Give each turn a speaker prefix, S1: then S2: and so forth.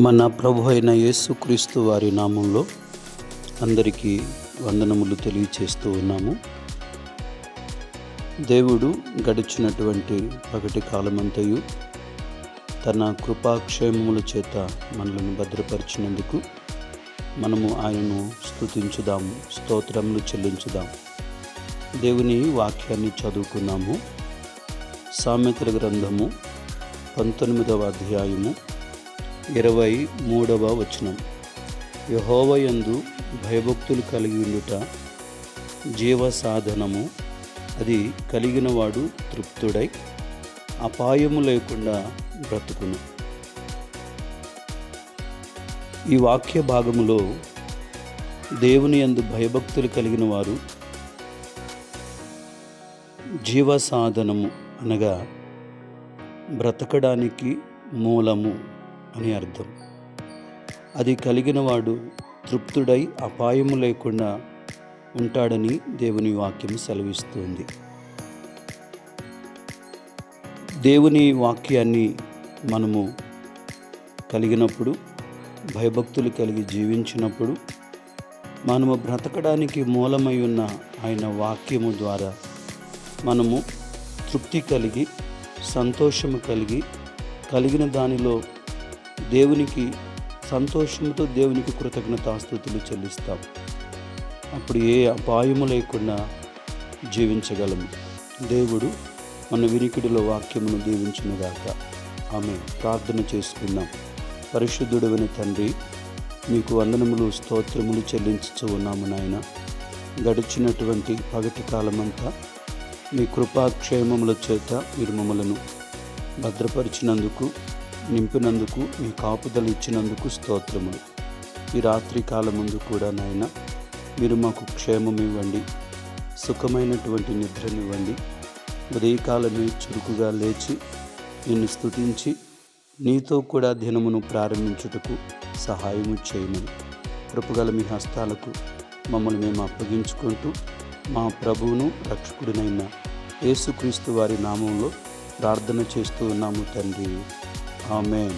S1: మన ప్రభు అయిన యేసుక్రీస్తు వారి నామంలో అందరికీ వందనములు తెలియచేస్తూ ఉన్నాము. దేవుడు గడిచినటువంటి పగటి కాలమంతయు తన కృపాక్షేమముల చేత మనలను భద్రపరిచినందుకు మనము ఆయనను స్తుతించుదాము, స్తోత్రములు చెల్లించుదాం. దేవుని వాక్యాన్ని చదువుకున్నాము. సామెతల గ్రంథము 19వ అధ్యాయము 23వ వచనం. యెహోవాయందు భయభక్తులు కలిగి ఉండుట జీవ సాధనము, అది కలిగిన వాడు తృప్తుడై అపాయము లేకుండా బ్రతుకును. ఈ వాక్య భాగములో దేవుని యందు భయభక్తులు కలిగిన వారు జీవ సాధనము అనగా బ్రతకడానికి మూలము అని అర్థం. అది కలిగిన వాడు తృప్తుడై అపాయము లేకుండా ఉంటాడని దేవుని వాక్యం సెలవిస్తుంది. దేవుని వాక్యాన్ని మనము కలిగినప్పుడు, భయభక్తులు కలిగి జీవించినప్పుడు, మనము బ్రతకడానికి మూలమై ఉన్న ఆయన వాక్యము ద్వారా మనము తృప్తి కలిగి, సంతోషము కలిగిన దానిలో దేవునికి సంతోషంతో దేవునికి కృతజ్ఞతాస్తుతులు చెల్లిస్తాం. అప్పుడు ఏ అపాయము లేకుండా జీవించగలము. దేవుడు మన వినికిడిలో వాక్యమును దీవించునుగాక. ఆమె ప్రార్థన చేసుకుందాం. పరిశుద్ధుడైన తండ్రి, మీకు వందనములు, స్తోత్రములు చెల్లించుచు ఉన్నాము నాయన. గడిచినటువంటి పగటి కాలమంతా మీ కృపాక్షేమముల చేత మీరు మమ్మలను భద్రపరిచినందుకు, నింపినందుకు, మీ కాపుదల ఇచ్చినందుకు స్తోత్రములు. ఈ రాత్రి కాలముందు కూడా నాయన మీరు మాకు క్షేమం ఇవ్వండి, సుఖమైనటువంటి నిద్రనివ్వండి. ఉదయకాలమే చురుకుగా లేచి నిన్ను స్తుతించి నీతో కూడా దినమును ప్రారంభించుటకు సహాయము చేయమని కృపగల మీ హస్తాలకు మమ్మల్ని మేము అప్పగించుకుంటూ మా ప్రభువును రక్షకుడినైన యేసుక్రీస్తు వారి నామంలో ప్రార్థన చేస్తూ ఉన్నాము తండ్రి. ఆమేన్.